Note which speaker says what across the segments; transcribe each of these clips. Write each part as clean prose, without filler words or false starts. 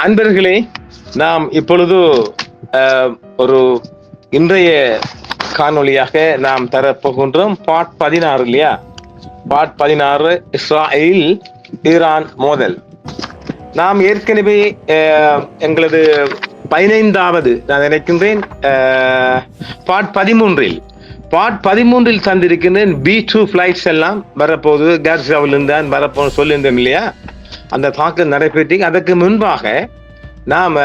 Speaker 1: அன்பர்களே, நாம் இப்பொழுது ஒரு இன்றைய காணொளியாக நாம் தரப்போகின்றோம். பார்ட் 16 இல்லையா? பார்ட் 16 இஸ்ராயேல் ஈரான் மோதல். நாம் ஏற்கனவே எங்களது 15வது நான் நினைக்கின்றேன் பார்ட் 13 தந்திருக்கின்றேன். B2 ஃபிளைட்ஸ் எல்லாம் வரப்போகுது, காசாவிலிருந்து தான் வரப்போன்னு சொல்லியிருந்தோம் இல்லையா? அந்த தாக்கல் நடைபெற்று அதற்கு முன்பாக நாம்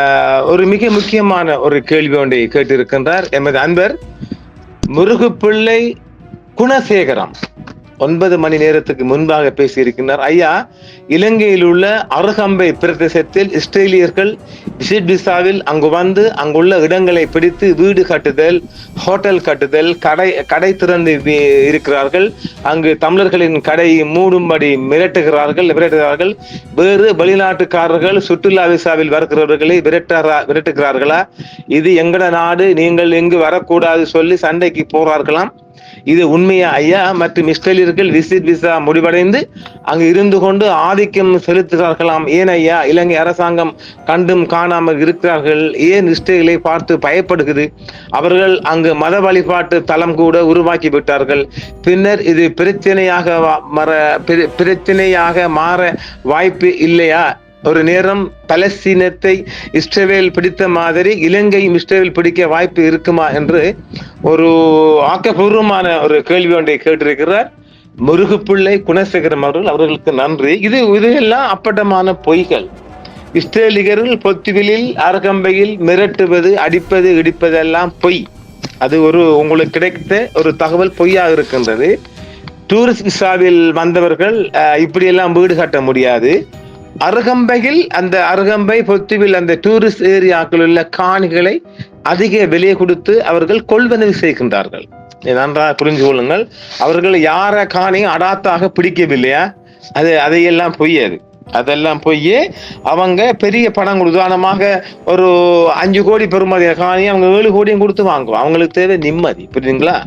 Speaker 1: ஒரு மிக முக்கியமான ஒரு கேள்வி ஒன்றை கேட்டிருக்கின்றார் எமது அன்பர் முருகுப்பிள்ளை குணசேகரம். 9 மணி நேரத்துக்கு முன்பாக பேசியிருக்கின்றார். ஐயா, இலங்கையில் உள்ள அருகம்பை பிரதேசத்தில் இஸ்ரேலியர்கள் விசிட் விசாவில் அங்கு வந்து அங்குள்ள இடங்களை பிடித்து வீடு கட்டுதல், ஹோட்டல் கட்டுதல், கடை திறந்து இருக்கிறார்கள். அங்கு தமிழர்களின் கடை மூடும்படி மிரட்டுகிறார்கள். வேறு வெளிநாட்டுக்காரர்கள் சுற்றுலா விசாவில் வருகிறவர்களை விரட்டுகிறார்களா? இது எங்கட நாடு, நீங்கள் எங்கு வரக்கூடாது சொல்லி சண்டைக்கு போறார்களாம். இது உண்மையா ஐயா? மற்றும் இஸ்ரேலியர்கள் விசிட் விசா முடிவடைந்து அங்கு இருந்து கொண்டு ஆதிக்கம் செலுத்துகிறார்களாம். ஏன் ஐயா இலங்கை அரசாங்கம் கண்டும் காணாமல் இருக்கிறார்கள்? ஏன் இஸ்ரேலை பார்த்து பயப்படுகிறது? அவர்கள் அங்கு மத வழிபாட்டு தளம் கூட உருவாக்கி விட்டார்கள். பின்னர் இது பிரச்சனையாக மாற வாய்ப்பு இல்லையா? ஒரு நேரம் பலஸ்தீனத்தை இஸ்ரேல் பிடித்த மாதிரி இலங்கையும் இஸ்ரேல் பிடிக்க வாய்ப்பு இருக்குமா என்று ஒரு ஆக்கப்பூர்வமான ஒரு கேள்வி ஒன்றை கேட்டிருக்கிறார் முருகுப்பிள்ளை குணசேகரம் அவர்கள். அவர்களுக்கு நன்றி. இதெல்லாம் அப்பட்டமான பொய்கள். இஸ்ரேலியர்கள் பொத்துவிலில் அருகம்பையில் மிரட்டுவது, அடிப்பது, இடிப்பதெல்லாம் பொய். அது உங்களுக்கு கிடைத்த ஒரு தகவல் பொய்யாக இருக்கின்றது. டூரிஸ்ட் விசாவில் வந்தவர்கள் இப்படியெல்லாம் வீடு கட்ட முடியாது. அருகம்பையில் அந்த அருகம்பை பொத்துவில் அந்த டூரிஸ்ட் ஏரியாக்கள் உள்ள காணிகளை அதிக விலையை கொடுத்து அவர்கள் கொள்வனவு செய்கின்றார்கள். நன்றாக புரிஞ்சு கொள்ளுங்கள். அவர்கள் யார காணியும் அடாத்தாக பிடிக்கவில்லையா? அதையெல்லாம் பொய்யாது. அதெல்லாம் பொய்யே. அவங்க பெரிய பணம் உதாரணமாக ஒரு 5 கோடி பெறுமதி காணி அவங்க 7 கோடியும் கொடுத்து வாங்குவோம். அவங்களுக்கு தேவை நிம்மதி. புரியுதுங்களா?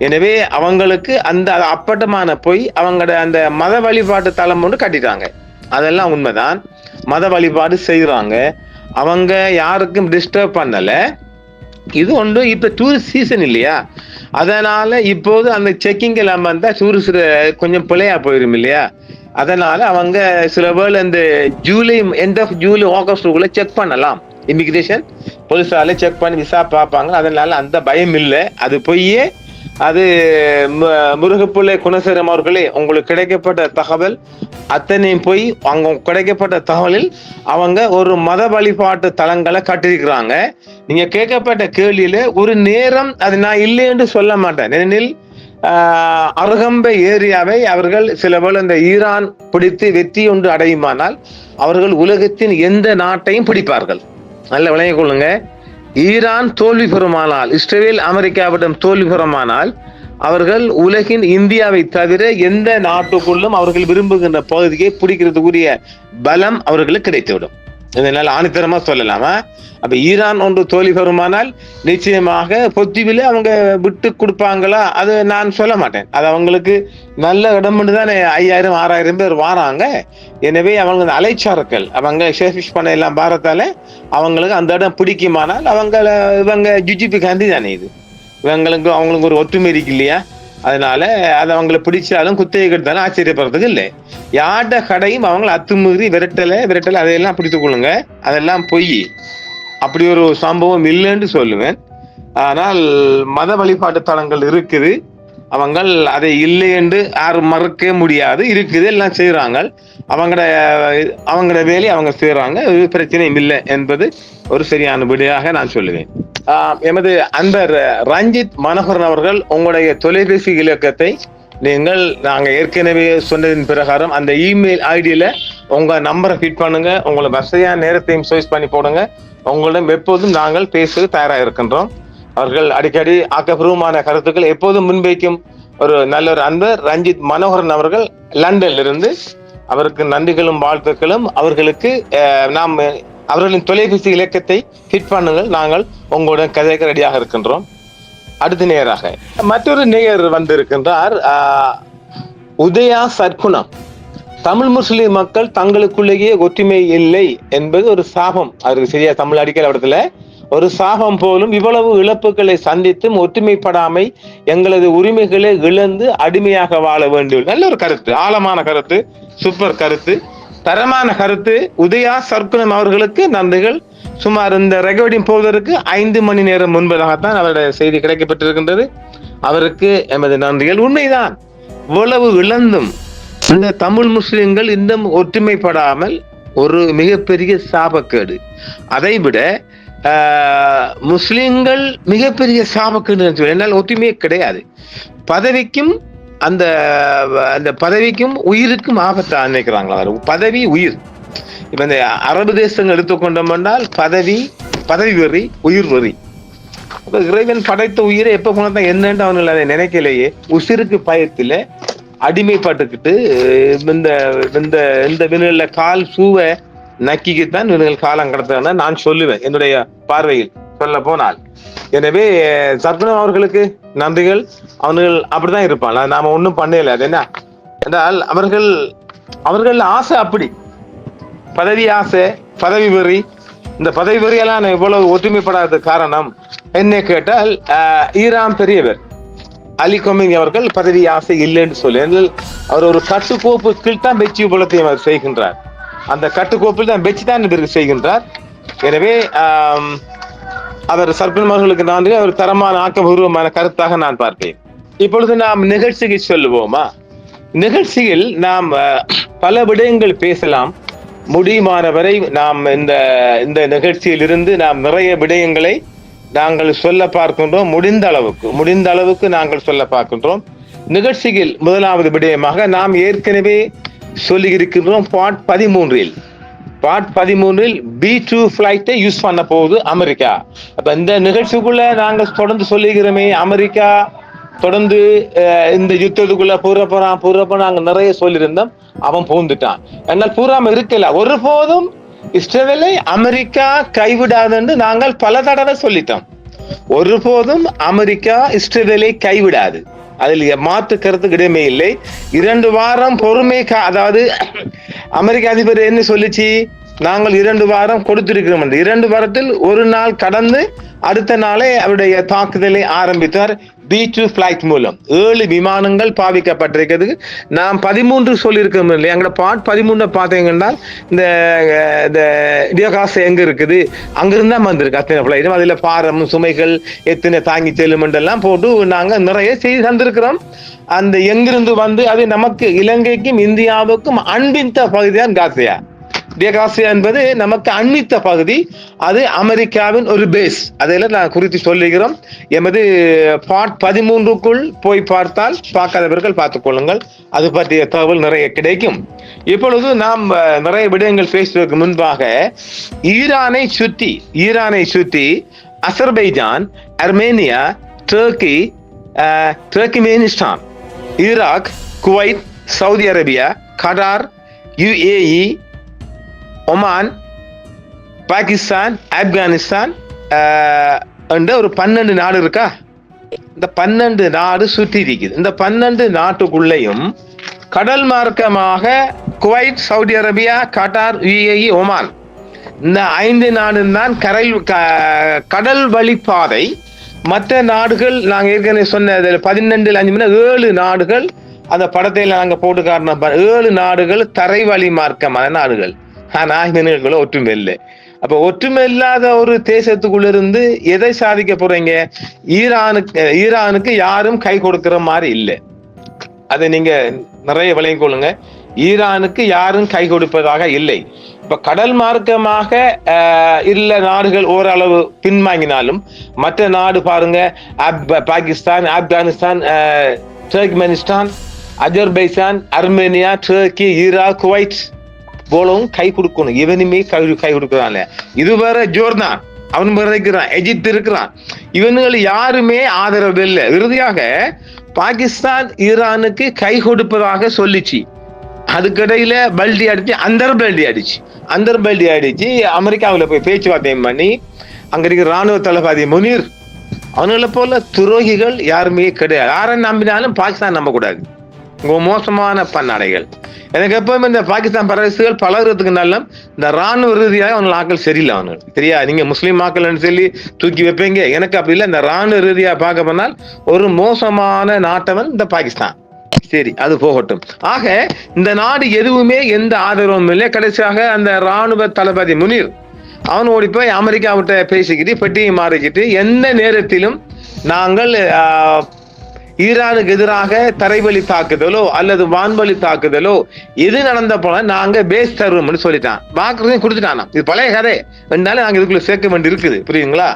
Speaker 1: எனவே அவங்களுக்கு அந்த அப்பட்டமான பொய். அவங்களோட அந்த மத வழிபாட்டு தளம் ஒன்று கட்டிட்டாங்க. அதெல்லாம் உண்மைதான். மத வழிபாடு செய்யறாங்க. அவங்க யாருக்கும் டிஸ்டர்ப் பண்ணல. இது ஒன்று இப்ப டூரிஸ்ட் சீசன் இல்லையா? அதனால இப்போது அந்த செக்கிங் எல்லாம் வந்தா டூரிஸ்ட் கொஞ்சம் பிழையா போயிரும் இல்லையா? அதனால அவங்க சில வேளை இந்த எண்ட் ஆஃப் ஜூலை ஆகஸ்டுக்குள்ள செக் பண்ணலாம். இமிகிரேஷன் போலீஸால செக் பண்ணி விசா பார்ப்பாங்க. அதனால அந்த பயம் இல்லை. அது பொய்யே. அது முருகப்பிள்ளை குணசேகரம் அவர்களே, உங்களுக்கு கிடைக்கப்பட்ட தகவல் அத்தனையும் போய் அங்க கிடைக்கப்பட்ட தகவலில் அவங்க ஒரு மத வழிபாட்டு தலங்களை கட்டிருக்கிறாங்க. நீங்க கேட்கப்பட்ட கேள்வியில ஒரு நேரம் அது நான் இல்லை என்று சொல்ல மாட்டேன். ஏனெனில் அருகம்பை ஏரியாவை அவர்கள் சில வேளை இந்த ஈரான் பிடித்து வெற்றி ஒன்று அடையுமானால் அவர்கள் உலகத்தின் எந்த நாட்டையும் பிடிப்பார்கள். நல்ல விளங்கிக் கொள்ளுங்க. ஈரான் தோல்வி பெறுமானால், இஸ்ரேல் அமெரிக்காவிடம் தோல்வி பெறுமானால் அவர்கள் உலகின் இந்தியாவை தவிர எந்த நாட்டுக்குள்ளும் அவர்கள் விரும்புகின்ற பகுதியை பிடிக்கிறதுக்குரிய பலம் அவர்களுக்கு கிடைத்துவிடும். இதனால ஆணித்தரமா சொல்லலாமா? அப்ப ஈரான் ஒன்று தோல்வி பெறுமானால் நிச்சயமாக பொத்துவில அவங்க விட்டு கொடுப்பாங்களா? அது நான் சொல்ல மாட்டேன். அது அவங்களுக்கு நல்ல இடம் தானே. 5000-6000 பேர் வாராங்க. எனவே அவங்க அலைச்சார்கள், அவங்க ஷேஃபிஷ் பண்ண எல்லாம் பாரத்தால அவங்களுக்கு அந்த இடம் பிடிக்குமானால் இவங்க ஜிஜிபி காந்தி தானே. இது அவங்களுக்கு ஒரு ஒற்றுமை இருக்கு இல்லையா? அதனால அது அவங்களை பிடிச்சாலும் குத்தகை கெடுத்தாலும் ஆச்சரியப்படுறதுக்கு இல்லை. யார்ட கடையும் அவங்களை அத்துமீறி விரட்டலை அதையெல்லாம் பிடித்துக் கொள்ளுங்க. அதெல்லாம் பொய். அப்படி ஒரு சம்பவம் இல்லைன்னு சொல்லுவேன். ஆனால் மத வழிபாட்டு தலங்கள் இருக்குது. அவங்க அதை இல்லை என்று யாரும் மறுக்க முடியாது. இருக்குது, எல்லாம் செய்யறாங்க. அவங்களோட வேலையை அவங்க செய்யறாங்க. பிரச்சனையும் இல்லை என்பது ஒரு சரியான விடையாக நான் சொல்லுவேன். எமது அன்பர் ரஞ்சித் மனோகரன் அவர்கள், உங்களுடைய தொலைபேசி இலக்கத்தை நாங்க ஏற்கனவே சொன்னதின் பிரகாரம் அந்த இமெயில் ஐடியில உங்க நம்பரை ஃபிட் பண்ணுங்க. உங்களை வசதியான நேரத்தையும் சாய்ஸ் பண்ணி போடுங்க. உங்களிடம் எப்போதும் நாங்கள் பேசுவது தயாராக இருக்கின்றோம். அவர்கள் அடிக்கடி ஆக்கப்பூர்வமான கருத்துக்கள் எப்போதும் முன்வைக்கும் ஒரு நல்ல ஒரு அன்பர் ரஞ்சித் மனோகரன் அவர்கள் லண்டன்ல இருந்து. அவருக்கு நன்றிகளும் வாழ்த்துக்களும். அவர்களுக்கு அவர்களின் தொலைபேசி இலக்கத்தை ஃபிட் பண்ணுங்கள். நாங்கள் உங்களுடன் கதைக்கு ரெடியாக இருக்கின்றோம். அடுத்த நேராக மற்றொரு நேயர் வந்திருக்கின்றார். உதயா சர்க்குணம். தமிழ் முஸ்லிம் மக்கள் தங்களுக்குள்ளேயே ஒற்றுமை இல்லை என்பது ஒரு சாபம். அவருக்கு சரியா தமிழ் அடிக்கல இடத்துல ஒரு சாபம் போலும். இவ்வளவு இழப்புகளை சந்தித்தும் ஒற்றுமைப்படாமை எங்களது உரிமைகளை இழந்து அடிமையாக வாழ வேண்டும். நல்ல ஒரு கருத்து, ஆழமான கருத்து, சூப்பர் கருத்து, தரமான கருத்து. உதயா சர்க்குணம் அவர்களுக்கு நன்றிகள். சுமார் இந்த ரெக்கார்டிங் போவதற்கு 5 மணி நேரம் முன்பதாகத்தான் அவருடைய செய்தி கிடைக்கப்பட்டிருக்கின்றது. அவருக்கு எமது நன்றிகள். உண்மைதான், இவ்வளவு இழந்தும் இந்த தமிழ் முஸ்லிம்கள் இன்னும் ஒற்றுமைப்படாமல் ஒரு மிகப்பெரிய சாபக்கேடு. அதைவிட முஸ்லிம்கள் மிகப்பெரிய சாபக்கேடு என்னால் ஒற்றுமையே கிடையாது. பதவிக்கும் அந்த அந்த பதவிக்கும் உயிருக்கும் ஆபத்தா நினைக்கிறாங்களா? பதவி உயிர். இப்ப இந்த அரபு தேசங்கள் எடுத்துக்கொண்டோம் என்றால் பதவி வெறி, உயிர் வெறி. இறைவன் படைத்த உயிரை எப்ப போனதா என்னன்னு அவர்கள் அதை நினைக்கலையே. உசிருக்கு பயத்துல அடிமைப்பட்டுக்கிட்டு இந்த வினைல கால் சூவ நக்கிக்குத்தான் வினைகள் காலம் கடத்த நான் சொல்லுவேன், என்னுடைய பார்வையில் சொல்ல போனால். எனவே சர்க்குணம் அவர்களுக்கு நன்றிகள். அவர்கள் அப்படிதான் இருப்பாங்க, நாம ஒன்றும் பண்ணல. அது என்ன என்றால் அவர்கள் ஆசை அப்படி, பதவி ஆசை, பதவி வெறி. இந்த பதவி வெறியெல்லாம் இவ்வளவு ஒற்றுமைப்படாத காரணம் என்ன கேட்டால், ஈரான் பெரியவர் அலி கொமேனி அவர்கள் பதவி ஆசை இல்லைன்னு சொல்லி, அவர் ஒரு கட்டுக்கோப்பு கீழ் தான் வெற்றி உபலத்தையும் அவர் செய்கின்றார். அந்த கட்டுக்கோப்பில் தான் வெற்றி தான் இவருக்கு செய்கின்றார். எனவே அவர் சர்க்குணம் அவர்களுக்கு நன்றி. அவர் தரமான ஆக்கப்பூர்வமான கருத்தாக நான் பார்ப்பேன். இப்பொழுது நாம் நிகழ்ச்சிக்கு சொல்லுவோமா? நிகழ்ச்சியில் நாம் பல விடயங்கள் பேசலாம். முடியுமானவரை நாம் இந்த நிகழ்ச்சியில் இருந்து நாம் நிறைய விடயங்களை நாங்கள் சொல்ல பார்க்கின்றோம். முடிந்த அளவுக்கு நாங்கள் சொல்ல பார்க்கின்றோம். நிகழ்ச்சியில் முதலாவது விடயமாக நாம் ஏற்கனவே சொல்லி இருக்கின்றோம். பார்ட் 13 B2 பிளைட்டை யூஸ் பண்ண போகுது அமெரிக்கா. அப்ப இந்த நிகழ்ச்சிக்குள்ள நாங்கள் தொடர்ந்து சொல்லுகிறோமே, அமெரிக்கா தொடர்ந்து இந்த யுத்தத்துக்குள்ள பூரப்போறான் நாங்க நிறைய சொல்லியிருந்தோம். அவன் பூந்துட்டான். என்னால் பூராம இருக்கல. ஒருபோதும் இஸ்ரேலை அமெரிக்கா கைவிடாது நாங்கள் பல தடவை சொல்லிட்டோம். ஒருபோதும் அமெரிக்கா இஸ்ரேலை கைவிடாது, அதில் மாற்று கருத்து இடமே இல்லை. 2 வாரம் பொறுமை, அதாவது அமெரிக்க அதிபர் என்ன சொல்லிச்சு, நாங்கள் 2 வாரம் கொடுத்திருக்கிறோம். 2 வாரத்தில் ஒரு நாள் கடந்து அடுத்த நாளே அவருடைய தாக்குதலை ஆரம்பித்தார். B2 பிளைட் மூலம் 7 விமானங்கள் பாவிக்கப்பட்டிருக்கிறது. நாம் 13 சொல்லியிருக்கோம் இல்லையா? எங்களோட பார்ட் 13 பார்த்தீங்கன்னா இந்த இடியோகாசு எங்க இருக்குது, அங்கிருந்தா வந்திருக்கு அத்தனை பிளைட்டும். அதுல பாரம், சுமைகள் எத்தனை தாங்கி செல்லும் என்றெல்லாம் போட்டு நாங்க நிறைய செய்தி தந்திருக்கிறோம். அந்த எங்கிருந்து வந்து அது நமக்கு இலங்கைக்கும் இந்தியாவுக்கும் அண்பித்த பகுதிதான் காசியா. டியகாசியா என்பது நமக்கு அண்மித்த பகுதி. அது அமெரிக்காவின் ஒரு பேஸ். அதில் நான் குறித்து சொல்லுகிறோம். எமது பார்ட் 13க்குள் போய் பார்த்தால் பார்க்காதவர்கள் பார்த்துக் கொள்ளுங்கள். அது பற்றிய தகவல் நிறைய கிடைக்கும். இப்பொழுது நாம் நிறைய விடயங்கள் பேசுவதற்கு முன்பாக ஈரானை சுற்றி Azerbaijan, Armenia, Turkmenistan, Iraq, Kuwait, Saudi Arabia, Qatar, UAE, Oman, Pakistan, Afghanistan என்ற ஒரு 12 நாடு இருக்கா. இந்த 12 நாடு சுற்றி இருக்குது. இந்த 12 நாட்டுக்குள்ளேயும் கடல் மார்க்கமாக Kuwait, Saudi Arabia, Qatar, UAE, Oman, இந்த 5 நாடு தான் கடல் வழிப்பாதை. மற்ற நாடுகள் நாங்கள் ஏற்கனவே சொன்ன 12 7 நாடுகள் அந்த படத்தை நாங்கள் போட்டு காட்டினோம். 7 நாடுகள் தரை வழி மார்க்கமான நாடுகள். ஆனா ஒற்றுமை இல்லை. அப்ப ஒற்றுமை இல்லாத ஒரு தேசத்துக்குள்ள இருந்து எதை சாதிக்க போறீங்க? ஈரானுக்கு யாரும் கை கொடுக்கிற மாதிரி இல்லை. அதை நீங்க நிறைய விளங்கிக் கொள்ளுங்க. ஈரானுக்கு யாரும் கை கொடுப்பதாக இல்லை. இப்ப கடல் மார்க்கமாக இல்ல நாடுகள் ஓரளவு பின்வாங்கினாலும் மற்ற நாடு பாருங்க, Pakistan, Afghanistan, Turkmenistan, Azerbaijan, Armenia, Turkey, Iraq, Kuwait போலவும் கை கொடுக்கணும். இவனுமே கை கொடுக்கிறான். இது வேற ஜோர்தான், அவன் இருக்கிறான், எஜிப்த் இருக்கிறான். இவனுகள் யாருமே ஆதரவு இல்லை. இறுதியாக பாகிஸ்தான் ஈரானுக்கு கை கொடுப்பதாக சொல்லிச்சு. அதுக்கிடையில அந்தர் பல்டி அடிச்சு அமெரிக்காவில் போய் பேச்சுவார்த்தை பண்ணி அங்க இருக்கிற ராணுவ தளபதி முனீர் அவங்களை போல துரோகிகள் யாருமே கிடையாது. யாரை நம்பினாலும் பாகிஸ்தான் நம்ப கூடாது. மோசமான பன்னாடைகள். எனக்கு எப்பவுமே இந்த பாகிஸ்தான் பரவசுகள் பழகிறதுக்கு நல்ல இந்த ராணுவ ரீதியாக அவங்க ஆக்கள் சரியில்லை. அவனுக்கு சரியா, நீங்க முஸ்லீம் ஆக்கள்னு சொல்லி தூக்கி வைப்பீங்க. எனக்கு அப்படி இல்லை. இந்த ராணுவ ரீதியா பார்க்க போனால் ஒரு மோசமான நாட்டவன் இந்த பாகிஸ்தான். சரி, அது போகட்டும். ஆக இந்த நாடு எதுவுமே எந்த ஆதரவும் இல்லை. கடைசியாக அந்த ராணுவ தளபதி முனீர் அவன் ஓடி போய் அமெரிக்காவிட்ட பேசிக்கிட்டு பெட்டியை மாறிக்கிட்டு எந்த நேரத்திலும் நாங்கள் ஈரானுக்கு எதிராக தரைவழி தாக்குதலோ அல்லது வான்வழி தாக்குதலோ எது நடந்த போல நாங்க பேஸ் தருவோம்னு சொல்லிட்டான். வாக்குறதையும் கொடுத்துட்டானா. இது பழைய கதை என்றாலும் நாங்க இதுக்குள்ள சேர்க்க வேண்டி இருக்குது. புரியுதுங்களா?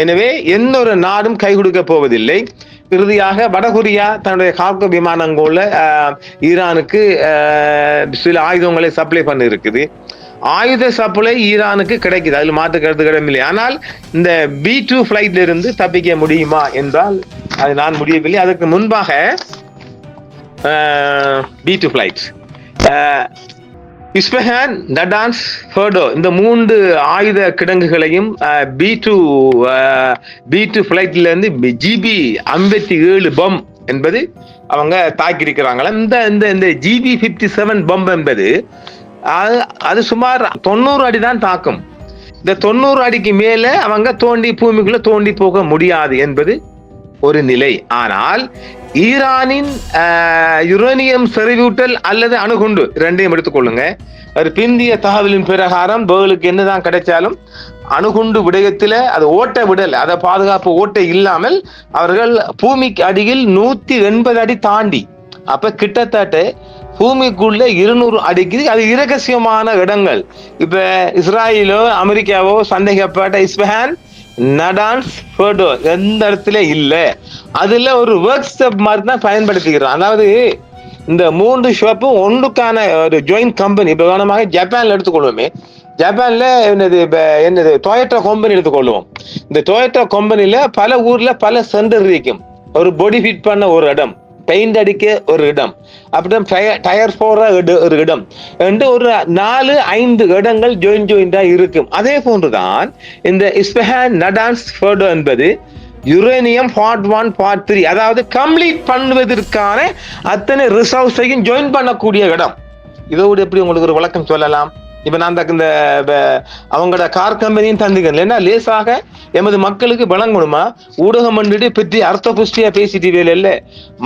Speaker 1: எனவே எந்த ஒரு நாடும் கை கொடுக்க போவதில்லை. இறுதியாக வடகொரியா தன்னுடைய கார்கோ விமானங்கள்ல ஈரானுக்கு சில ஆயுதங்களை சப்ளை பண்ணி இருக்குது. ஆயுத சப்ளை ஈரானுக்கு கிடைக்குது, அதில் மாற்று கருத்து கிடையவில்லை. ஆனால் இந்த B2 ஃபிளைட்ல இருந்து தப்பிக்க முடியுமா என்றால் அது நான் முடியவில்லை. அதற்கு முன்பாக B2 ஃபிளைட், இஸ்பஹான், நடான்ஸ், ஃபர்டோ இந்த 3 ஆயுத கிடங்குகளையும் B2 ஃபிளைட்ல இருந்து GB-57 பம் என்பது அவங்க தாக்கியிருக்கிறாங்களா. இந்த GB-57 பம் என்பது அது சுமார் 90 அடி தான் தாக்கும். இந்த 90 அடிக்கு மேல அவங்க பூமிக்குள்ள தோண்டி போக முடியாது என்பது ஒரு நிலை. ஆனால் ஈரானின் யுரேனியம் செறிவூட்டல் அல்லது அணுகுண்டு ரெண்டையும் எடுத்துக்கொள்ளுங்க. ஒரு பிந்திய தகவலின் பிரகாரம் பேர்லுக்கு என்னதான் கிடைச்சாலும் அணுகுண்டு விடயத்துல அது ஓட்ட விடல், அதை பாதுகாப்பு ஓட்டை இல்லாமல் அவர்கள் பூமிக்கு அடியில் 180 அடி தாண்டி, அப்ப கிட்டத்தட்ட பூமிக்குள்ள 200 அடிக்கு அது இரகசியமான இடங்கள். இப்ப இஸ்ராயலோ அமெரிக்காவோ சந்தேகப்பட்ட இஸ்பஹான், நடான்ஸ், ஃபர்டோ எந்த இடத்துல இல்ல. அதுல ஒரு ஒர்க் ஸ்டெப் மாதிரி தான் பயன்படுத்திக்கிறோம். அதாவது இந்த 3 ஷாப்பும் ஒன்றுக்கான ஒரு ஜாயிண்ட் கம்பெனி. இப்ப கவனமாக ஜப்பான்ல எடுத்துக்கொள்வோமே, ஜப்பான்ல என்னது டொயோட்டா கம்பெனி எடுத்துக்கொள்வோம். இந்த டொயோட்டா கம்பெனில பல ஊர்ல பல சென்டர் இருக்கும். ஒரு பாடி ஃபிட் பண்ண ஒரு இடம், பெயிண்ட் அடிக்க ஒரு இடம், அப்புறம் டயர் போற ஒரு இடம் என்று ஒரு 4-5 இடங்கள் ஜாயிண்டா இருக்கும். அதே போன்றுதான் இந்த இஸ்பஹான், நடான்ஸ், ஃபர்டோ என்பது யுரேனியம் பார்ட் 1 பார்ட் 3 அதாவது கம்ப்ளீட் பண்ணுவதற்கான அத்தனை ரிசர்வ்ஸையும் ஜாயின் பண்ணக்கூடிய இடம். இதோடு எப்படி உங்களுக்கு ஒரு விளக்கம் சொல்லலாம்? இப்ப நான் இந்த அவங்களோட கார் கம்பெனியும் தந்துக்கல, ஏன்னா லேசாக எமது மக்களுக்கு விளங்கணுமா? ஊடகம் பண்ணிட்டு பற்றி அர்த்த புஷ்டியா பேசிட்டு வேலை இல்ல,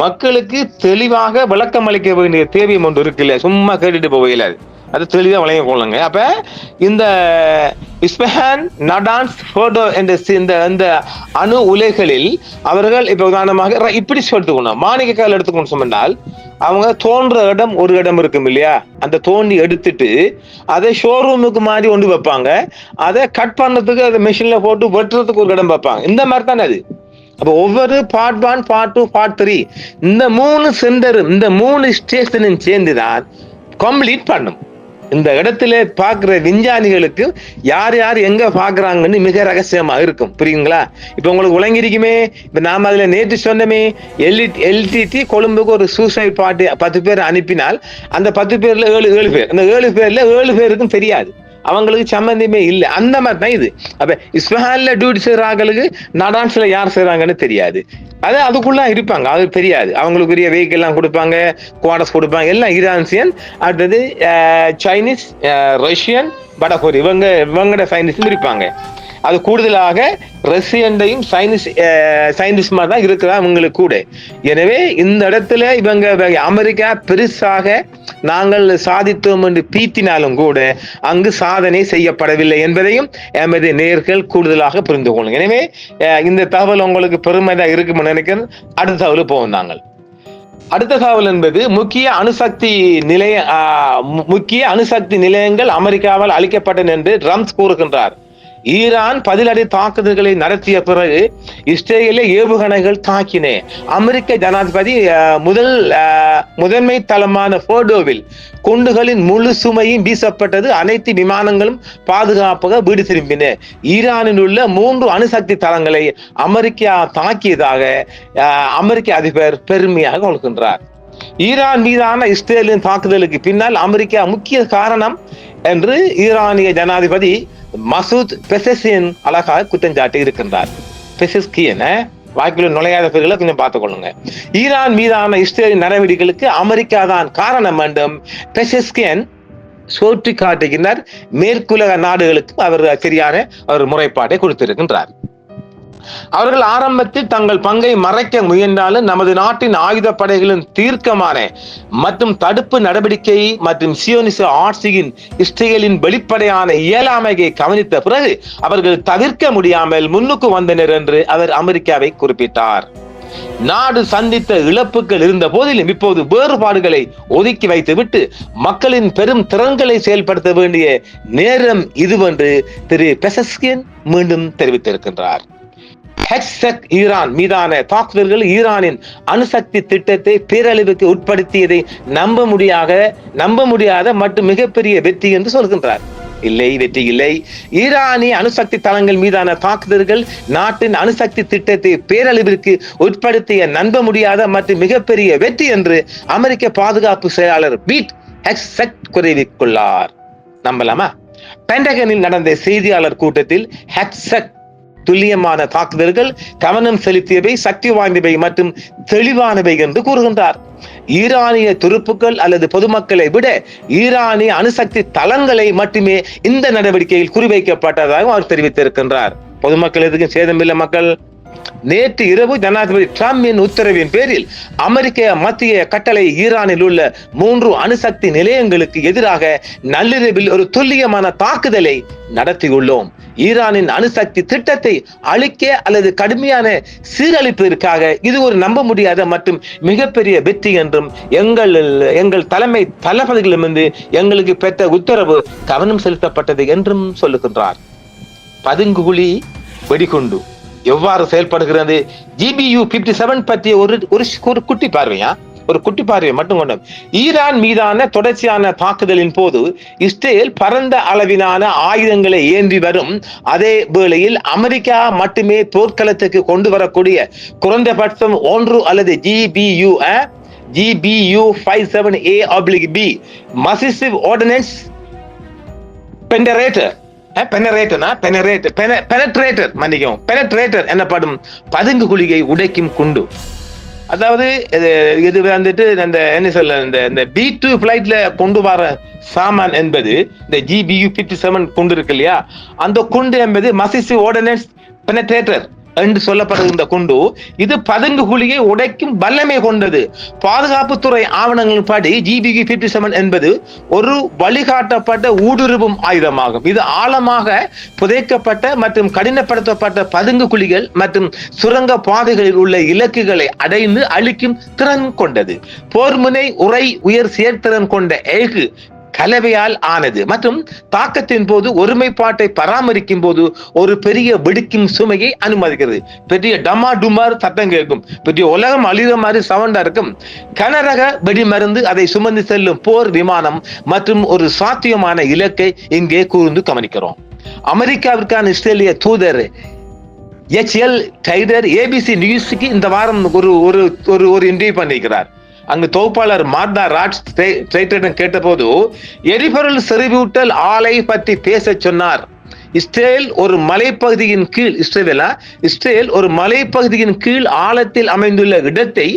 Speaker 1: மக்களுக்கு தெளிவாக விளக்கம் அளிக்க வேண்டிய தேவை ஒன்று இருக்குல்ல, சும்மா கேட்டுட்டு போகல, அது தெளிவா வழங்க கொள்ளுங்க. அப்ப இந்த இஸ்பஹான், நடான்ஸ், ஃபர்டோ என்ற இந்த அணு உலைகளில் அவர்கள் இப்ப உதாரணமாக இப்படி சொல்லிட்டுக்கணும், மாணிக்க கால் எடுத்துக்கணும் சொன்னால் அவங்க தோன்ற இடம் ஒரு இடம் இருக்கும் இல்லையா, அந்த தோண்டி எடுத்துட்டு அதை ஷோரூமுக்கு மாதிரி கொண்டு வைப்பாங்க. அதை கட் பண்ணதுக்கு அதை மிஷின்ல போட்டு வெட்டுறதுக்கு ஒரு இடம் வைப்பாங்க. இந்த மாதிரி தானே அது. அப்ப ஒவ்வொரு பார்ட் 1, பார்ட் 2, பார்ட் 3 இந்த 3 சென்டரும் இந்த 3 ஸ்டேஷனும் சேர்ந்துதான் கம்ப்ளீட் பண்ணும். இந்த இடத்துல பாக்குற விஞ்ஞானிகளுக்கு யார் யார் எங்க பாக்குறாங்கன்னு மிக ரகசியமா இருக்கும். புரியுங்களா? இப்ப உங்களுக்கு விளங்கிருக்குமே. இப்ப நாம அதுல நேற்று சொன்னமே, LTT கொழும்புக்கு ஒரு சூசைட் பார்ட்டி 10 பேர் அனுப்பினால் அந்த 10 பேர்ல 7 பேர், அந்த 7 பேர்ல 7 பேருக்கும் தெரியாது, அவங்களுக்கு சம்பந்தமே இல்லை. அந்த மாதிரி தான் இது. அப்ப இஸ்பஹான்ல டியூட்டி செய்யறாங்களுக்கு நடான்ஸ்ல யார் செய்யறாங்கன்னு தெரியாது. அதுக்குள்ள இருப்பாங்க, அது தெரியாது. அவங்களுக்குரிய வெஹிக்கிள் எல்லாம் கொடுப்பாங்க, குவார்டர்ஸ் கொடுப்பாங்க, எல்லாம் ஈரான்சியன், அடுத்தது சைனீஸ், ரஷ்யன், வடகொரிய இவங்களோட சைனீஸும் இருப்பாங்க. அது கூடுதலாக ரஷ்யன்டையும் சைனீஸ் மாதிரி தான் இருக்கிறா இவங்களுக்கு கூட. எனவே இந்த இடத்துல இவங்க அமெரிக்கா பெருசாக நாங்கள் சாதித்தோம் என்று பீத்தினாலும் கூட அங்கு சாதனை செய்யப்படவில்லை என்பதையும் எமது நேயர்கள் கூடுதலாக புரிந்து கொள்ளும். எனவே இந்த தகவல் உங்களுக்கு பெருமையாக இருக்கும் நினைக்கிறேன். அடுத்த தகவல் போவோம். நாங்கள் அடுத்த தகவல் என்பது முக்கிய அணுசக்தி நிலையங்கள் அமெரிக்காவால் அளிக்கப்பட்டன என்று ட்ரம்ப் கூறுகின்றார். ஈரான் பதிலடி தாக்குதல்களை நடத்திய பிறகு இஸ்ரேலிய ஏவுகணைகள் தாக்கின. அமெரிக்க ஜனாதிபதி முதன்மை தளமான ஃபோர்டோவில் குண்டுகளின் முழு சுமையும் வீசப்பட்டது. அனைத்து விமானங்களும் பாதுகாப்பாக வீடு திரும்பின. ஈரானில் உள்ள 3 அணுசக்தி தளங்களை அமெரிக்கா தாக்கியதாக அமெரிக்க அதிபர் பெருமையாக கொள்கின்றார். ஈரான் மீதான இஸ்ரேலின் தாக்குதலுக்கு பின்னால் அமெரிக்கா முக்கிய காரணம் என்று ஈரானிய ஜனாதிபதி மசூத் பெசஸ்கியன் அழகாக குற்றஞ்சாட்டி இருக்கின்றார். பெசஸ்கியன் வாய்க்குள்ள நுழையாத பேர்களை கொஞ்சம் பார்த்துக்கொள்ளுங்க. ஈரான் மீதான இஸ்ரேலின் நடவடிக்கைகளுக்கு அமெரிக்கா தான் காரணம் என்றும் பெசஸ்கியன் சுட்டி காட்டுகின்றார். மேற்குலக நாடுகளுக்கு அவர் சரியான ஒரு முறைப்பாட்டை கொடுத்திருக்கின்றார். அவர்கள் ஆரம்பத்தில் தங்கள் பங்கை மறைக்க முயன்றாலும் நமது நாட்டின் ஆயுத படைகளின் தீர்க்கமான மற்றும் தடுப்பு நடவடிக்கை மற்றும் சியோனிச ஆட்சியின் இஸ்ரேலின் வெளிப்படையான இயலாமையை கவனித்த பிறகு அவர்கள் தவிர்க்க முடியாமல் முன்னுக்கு வந்தனர் என்று அவர் அமெரிக்காவை குறிப்பிட்டார். நாடு சந்தித்த இழப்புகள் இருந்த போதிலும் இப்போது வேறுபாடுகளை ஒதுக்கி வைத்துவிட்டு மக்களின் பெரும் திறன்களை செயல்படுத்த வேண்டிய நேரம் இதுவென்று திரு பெசஸ்கியன் மீண்டும் தெரிவித்திருக்கின்றார். ஈரான் மீதான தாக்குதல்கள் ஈரானின் அணுசக்தி திட்டத்தை பேரழிவுக்கு உட்படுத்தியதை நம்ப முடியாத மற்றும் மிகப்பெரிய வெற்றி என்று சொல்கின்றார். இல்லை, வெற்றி இல்லை. ஈரானிய அணுசக்தி தளங்கள் மீதான தாக்குதல்கள் நாட்டின் அணுசக்தி திட்டத்தை பேரழிவிற்கு உட்படுத்திய நம்ப முடியாத மற்றும் மிகப்பெரிய வெற்றி என்று அமெரிக்க பாதுகாப்பு செயலாளர் பீட் ஹெக்ஸட் கூறியுள்ளார். நம்பலாமா? பென்டகனில் நடந்த செய்தியாளர் கூட்டத்தில் ஹெக்ஸட் துல்லியமான தாக்குதல்கள் கவனம் செலுத்தியவை, சக்தி வாய்ந்தவை மற்றும் தெளிவானவை என்று கூறுகின்றார். ஈரானிய துருப்புக்கள் அல்லது பொதுமக்களை விட ஈரானிய அணுசக்தி தளங்களை மட்டுமே இந்த நடவடிக்கையில் குறிவைக்கப்பட்டதாக அவர் தெரிவித்திருக்கின்றார். பொதுமக்கள் எதுக்கும் சேதமில்லை மக்கள். நேற்று இரவு ஜனாதிபதி டிரம்பின் உத்தரவின் பேரில் அமெரிக்க மத்திய கட்டளை ஈரானில் உள்ள 3 அணுசக்தி நிலையங்களுக்கு எதிராக நள்ளிரவில் ஒரு துல்லியமான தாக்குதலை நடத்தியுள்ளோம். ஈரானின் அணுசக்தி திட்டத்தை அழிக்க அல்லது கடுமையான சீரழிப்பிற்காக இது ஒரு நம்ப முடியாத மற்றும் மிகப்பெரிய வெற்றி என்றும் எங்கள் தலைமை தளபதிகளிடமிருந்து எங்களுக்கு பெற்ற உத்தரவு கவனம் செலுத்தப்பட்டது என்றும் சொல்லுகின்றார். பதுங்குகுழி வெடிகுண்டு எவ்வாறு செயல்படுகிறது? GBU 57 பற்றிய ஒரு குட்டி பார்வையை மட்டும் கொண்டோம். ஈரான் மீதான தொடர்ச்சியான தாக்குதலின் போது இஸ்ரேல் பரந்த அளவிலான ஆயுதங்களை ஏந்தி வரும் அதே வேளையில் அமெரிக்கா மட்டுமே போர்க்களத்துக்கு கொண்டு வரக்கூடிய குறைந்தபட்சம் 1 அல்லது GBU 57A/B Massive Ordnance பெனட்ரேட்டர் எனப்படும் பதுங்கு குழியை உடைக்கும் குண்டு. அதாவது இது வந்துட்டு இந்த B2 பிளைட்ல கொண்டு வர சாமான் என்பது இந்த GBU 57 குண்டு இருக்கு இல்லையா, அந்த குண்டு என்பது மசிசிவ் ஆர்டினன்ஸ் பெனட்ரேட்டர் என்று சொல்லப்படுகின்ற குண்டு. இது பதுங்கு குழியை உடைக்கும் வல்லமை கொண்டது. பாதுகாப்புத்துறை ஆவணங்களின் படி GBU 57 என்பது ஒரு வழிகாட்டப்பட்ட ஊடுருவும் ஆயுதமாகும். இது ஆழமாக புதைக்கப்பட்ட மற்றும் கடினப்படுத்தப்பட்ட பதுங்கு குழிகள் மற்றும் சுரங்க பாதைகளில் உள்ள இலக்குகளை அடைந்து அழிக்கும் திறன் கொண்டது. போர்முனை உரை உயர் செயற்திறன் கொண்ட ஏகு கலவையால் ஆனது மற்றும் தாக்கத்தின் போது ஒருமைப்பாட்டை பராமரிக்கும் போது ஒரு பெரிய வெடிக்கும் சுமையை அனுமதிக்கிறது. பெரிய டமா டுமார் சத்தம் கேட்கும், பெரிய உலகம் அழிகிற மாதிரி சவுண்டா இருக்கும். கனரக வெடிமருந்து அதை சுமந்து செல்லும் போர் விமானம் மற்றும் ஒரு சாத்தியமான இலக்கை இங்கே கூர்ந்து கவனிக்கிறோம். அமெரிக்காவிற்கான இஸ்ரேலிய தூதர் HL டைடர் ABC நியூஸுக்கு இந்த வாரம் ஒரு இன்டர்வியூ பண்ணிக்கிறார். அங்கு தொகுப்பாளர் மார்தா ராட்ஸ் கேட்ட போது எரிபொருள் செறிவூட்டல் ஆலை பற்றி பேச சொன்னார். இஸ்ரேல் ஒரு மலைப்பகுதியின் கீழ் ஆழத்தில் அமைந்துள்ள இடத்தை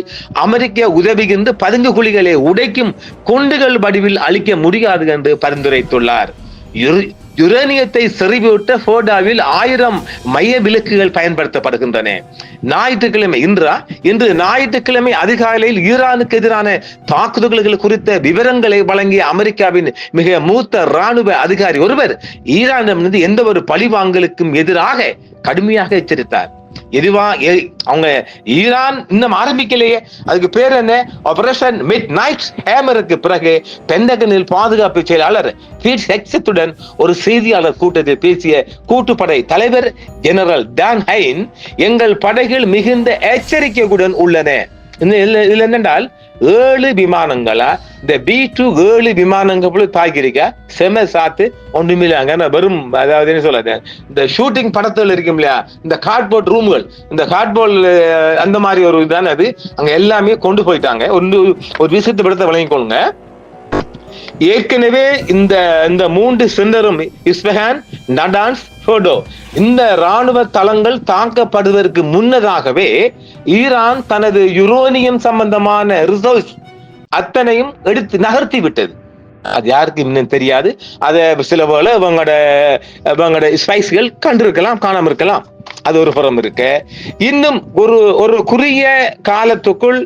Speaker 1: அமெரிக்க உதவுகின்ற பதுங்கு குழிகளை உடைக்கும் குண்டுகள் வடிவில் அளிக்க முடியாது என்று பரிந்துரைத்துள்ளார். யுரேனியத்தை செறிவூட்ட போர்டாவில் 1000 மைய விளக்குகள் பயன்படுத்தப்படுகின்றன. இன்று ஞாயிற்றுக்கிழமை அதிகாலையில் ஈரானுக்கு எதிரான தாக்குதல்கள் குறித்த விவரங்களை வழங்கிய அமெரிக்காவின் மிக மூத்த ராணுவ அதிகாரி ஒருவர் ஈரானிடமிருந்து எந்த ஒரு பழிவாங்கலுக்கும் எதிராக கடுமையாக எச்சரித்தார். அவங்க ஈரான் இன்னும் ஆரம்பிக்கலையே, அதுக்கு பேர் என்ன, ஆபரேஷன் மிட் நைட் ஹேமருக்கு பிறகு பென்டகனில் பாதுகாப்பு செயலாளர் பீட் ஹெக்ஸத்துடன் ஒரு செய்தியாளர் கூட்டத்தில் பேசிய கூட்டுப்படை தலைவர் ஜெனரல் டான் ஹைன், எங்கள் படைகள் மிகுந்த எச்சரிக்கையுடன் உள்ளன. இதுல என்னென்றால் 7 விமானங்களா இந்த B2 7 விமானங்கள் தாக்கியிருக்க செம சாத்து ஒன்றுமில்ல வெறும், அதாவது என்ன சொல்றது, இந்த ஷூட்டிங் படத்தில் இருக்கும் இல்லையா, இந்த கார்ட்போர்ட் ரூம்கள், இந்த கார்ட்போர்ட் அந்த மாதிரி ஒரு இதுதானே அது, அங்க எல்லாமே கொண்டு போயிட்டாங்க. ஒரு விஷயத்தை படத்தை வழங்கிக்கொள்ளுங்க. ஏற்கனவே இந்த இந்த 3 சென்டரும் இஸ்பஹான், நடான்ஸ், ஃபோர்டோ இந்த ராணுவ தளங்கள் தாக்கப்படுவதற்கு முன்னதாகவே ஈரான் தனது யுரேனியம் சம்பந்தமான ரிசர்வ்ஸ் அத்தனையும் எடுத்து நகர்த்தி விட்டது. அது யாருக்கு இன்னும் தெரியாது. அதை சில போல இவங்களோட ஸ்பைஸ்கள் கண்டிருக்கலாம், காணாம இருக்கலாம். அது ஒரு புறம் இருக்க, இன்னும் ஒரு குறுகிய காலத்துக்குள்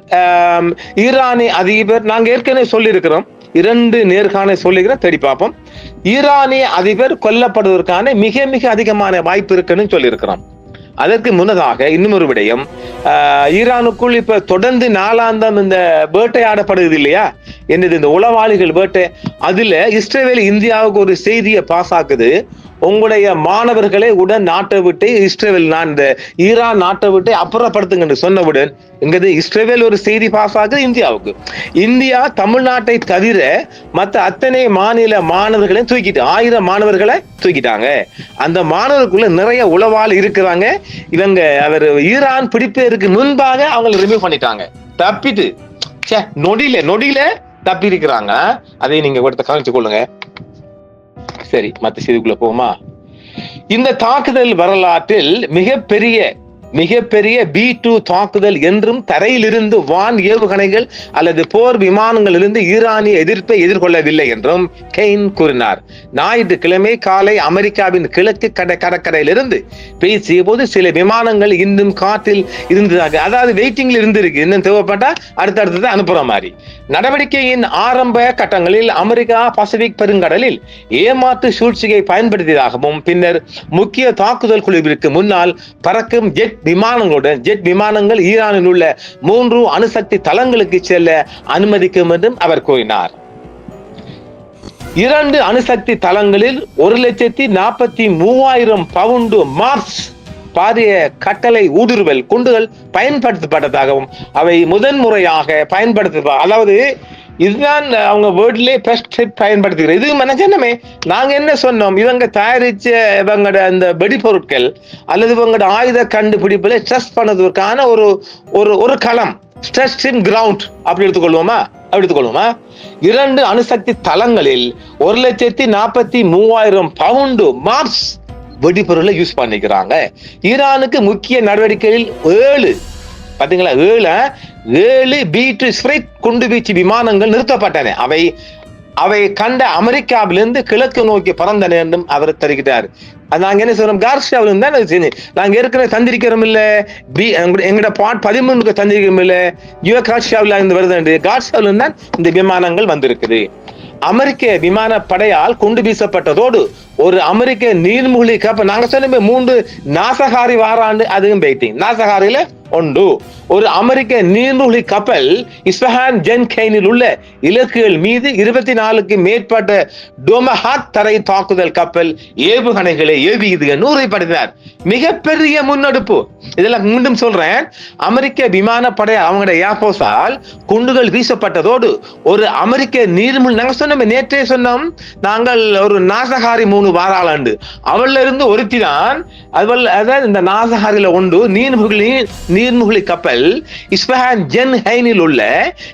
Speaker 1: ஈரானிய அதிபர், நாங்க ஏற்கனவே சொல்லியிருக்கிறோம், 2 நேர்காணல் சொல்லுகிறோம், தேடி பார்ப்போம். ஈரானிய அதிபர் கொல்லப்படுவதற்கான மிக மிக அதிகமான வாய்ப்பு இருக்குன்னு சொல்லியிருக்கிறோம். அதற்கு முன்னதாக இன்னும் ஒரு விடயம், ஈரானுக்குள் இப்ப தொடர்ந்து 4ஆம் இந்த வேட்டையாடப்படுது இல்லையா, என்னது இந்த உளவாளிகள் வேட்டை. அதுல இஸ்ரேல் இந்தியாவுக்கு ஒரு செய்தியை பாஸ் ஆக்குது, உங்களுடைய மாணவர்களை உடன் நாட்டை விட்டு இஸ்ரேல் இந்த ஈரான் நாட்டை விட்டு அப்புறப்படுத்துங்க சொன்னவுடன் இங்கு இஸ்ரேல் ஒரு செய்தி பாஸ் ஆகுது இந்தியாவுக்கு. இந்தியா தமிழ்நாட்டை தவிர மற்ற அத்தனை மாநில மாணவர்களையும் தூக்கிட்டு 1000 மாணவர்களை தூக்கிட்டாங்க. அந்த மாணவருக்குள்ள நிறைய உளவாளி இருக்கிறாங்க. இவங்க ஈரான் பிடிப்பதற்கு முன்பாக அவங்களை ரிமூவ் பண்ணிட்டாங்க, தப்பிட்டு நொடியில தப்பி இருக்கிறாங்க. அதை நீங்க கொடுத்த கவனிச்சு கொள்ளுங்க. சரி, மற்ற செய்திக்குள்ள போமா. இந்த தாக்குதல் வரலாற்றில் மிகப்பெரிய B2 தாக்குதல் என்றும் தரையிலிருந்து வான் ஏவுகணைகள் அல்லது போர் விமானங்களிலிருந்து ஈரானிய எதிர்ப்பை எதிர்கொள்ளவில்லை என்றும் கெயின் கூறினார். ஞாயிற்றுக்கிழமை காலை அமெரிக்காவின் கிழக்கு கடற்கரையிலிருந்து பேசிய போது சில விமானங்கள் இன்னும் காற்றில் இருந்ததாக, அதாவது வெயிட்டிங்ல இருந்திருக்கு, இன்னும் தேவைப்பட்டா அடுத்தடுத்தது அனுப்புற மாதிரி. நடவடிக்கையின் ஆரம்ப கட்டங்களில் அமெரிக்கா பசிபிக் பெருங்கடலில் ஏமாற்று சூழ்ச்சியை பயன்படுத்தியதாகவும், பின்னர் முக்கிய தாக்குதல் குழுவிற்கு முன்னால் பறக்கும் ஜெட் விமானங்கள் ஈரானில் உள்ள 3 அணுசக்தி தளங்களுக்கு செல்ல அனுமதிக்கும் என்றும் அவர் கூறினார். 2 அணுசக்தி தளங்களில் 1,43,000 பவுண்டு மார்ஸ் பாரிய கட்டளை ஊடுருவல் குண்டுகள் பயன்படுத்தப்பட்டதாகவும், அவை முதன்முறையாக அதாவது இதுதான் அவங்க வேர்ட்லயே பயன்படுத்துகிறது. இது மனஜனமே, நாங்க என்ன சொன்னோம், இவங்க தயாரிச்ச இவங்களோட அந்த வெடிபொருட்கள் அல்லது இவங்களோட ஆயுத கண்டுபிடிப்புல ட்ரஸ்ட் பண்ணதுக்கான ஒரு களம், ஸ்ட்ரெஸ்டிங் கிரவுண்ட் அப்படி எடுத்துக்கொள்வோமா? 2 அணுசக்தி தளங்களில் 1,43,000 பவுண்டு மார்ஸ் வெடிபொருளை யூஸ் பண்ணிக்கிறாங்க. ஈரானுக்கு முக்கிய நடவடிக்கைகளில் 7 B2 ஸ்பிரிட் குண்டுவீச்சு விமானங்கள் நிறுத்தப்பட்டன. அவை கண்ட அமெரிக்காவிலிருந்து கிழக்கு நோக்கி பறந்தன என்றும் அவர் தெரிவித்தார். நாங்க என்ன சொல்றோம், கார்ஷியாவிலிருந்து தான் நாங்க ஏற்கனவே தந்திருக்கிறோம் இல்ல, எங்கட பாட் 13 தந்திருக்கிறோம் இல்ல, கார்ஷியாவில இருந்து வருது, கார்ஷியாவிலிருந்து தான் இந்த விமானங்கள் வந்திருக்குது. அமெரிக்க விமானப்படையால் குண்டு வீசப்பட்டதோடு ஒரு அமெரிக்க நீர்மூழ்கி கப்பல், நாங்க சொன்ன 3 நாசகாரி வாராண்டு, அதுவும் வெயிட்டிங். நாசகாரியில ஒரு அமெரிக்க நீர்மூழ்கி கப்பல் இஸ்பஹான் ஜென்கைனில் உள்ள இலக்குகள் மீது 24க்கு மேற்பட்ட டோமஹாக் தரை தாக்குதல் கப்பல் ஏவுகணைகளை ஏவியது உறுதிப்படுத்தினார். மிகப்பெரிய முன்னெடுப்பு. இதெல்லாம் மீண்டும் சொல்றேன், அமெரிக்க விமானப்படை அவங்களுடைய ஏர்போர்ஸால் குண்டுகள் வீசப்பட்டதோடு ஒரு அமெரிக்க நீர்மூழ்கி, நாங்க சொன்னோம் நேற்றே சொன்னோம், நாங்கள் ஒரு நாசகாரி 3 வாராளாண்டு, அவள்ல இருந்து ஒருத்தி தான் அதாவது இந்த நாசகாரில ஒன்று நீர்மூழ்கி கப்பல் இஸ்பஹான் ஜென்ஹைனில் உள்ள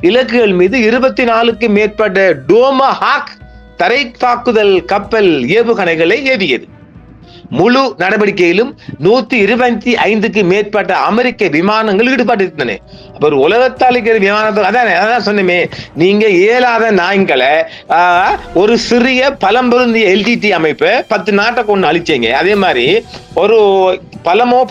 Speaker 1: இலக்குகள் மீது 24க்கு மேற்பட்ட டோமஹாக் தரை தாக்குதல் கப்பல் ஏவுகணைகளை ஏவியது. முழு நடவடிக்கையிலும் 125க்கு மேற்பட்ட அமெரிக்க விமானங்கள் ஈடுபட்டிருந்தன. ஒரு உலகத்தாளிக்கிற விமானத்தில் அதான் சொன்னமே, நீங்க இயலாத நாய்களை ஒரு சிறிய பலம் பொருந்திய LTT அமைப்பை 10 நாட்டை கொண்டு அழிச்சீங்க. அதே மாதிரி ஒரு